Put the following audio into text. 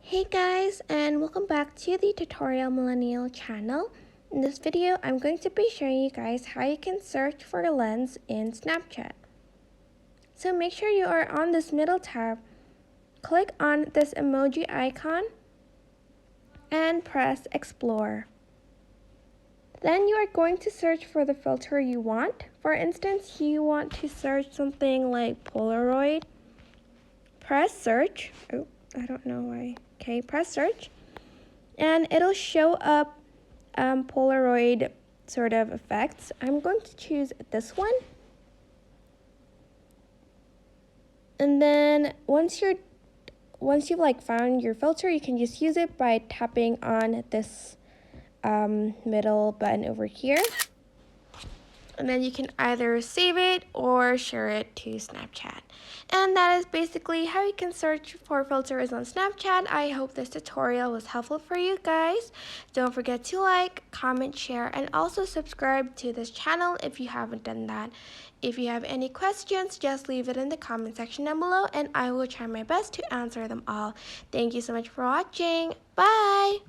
Hey guys, and welcome back to the Tutorial Millennial channel. In this video, I'm going to be showing you guys how you can search for a lens in Snapchat. So make sure you are on this middle tab, click on this emoji icon, and press Explore. Then you are going to search for the filter you want. For instance, you want to search something like Polaroid. Press search. Oh, I don't know why. Okay, press search. And it'll show up Polaroid sort of effects. I'm going to choose this one. And then once you've found your filter, you can just use it by tapping on this middle button over here. And then you can either save it or share it to Snapchat. And that is basically how you can search for filters on Snapchat. I hope this tutorial was helpful for you guys. Don't forget to like, comment, share, and also subscribe to this channel if you haven't done that. If you have any questions, just leave it in the comment section down below and I will try my best to answer them all. Thank you so much for watching. Bye!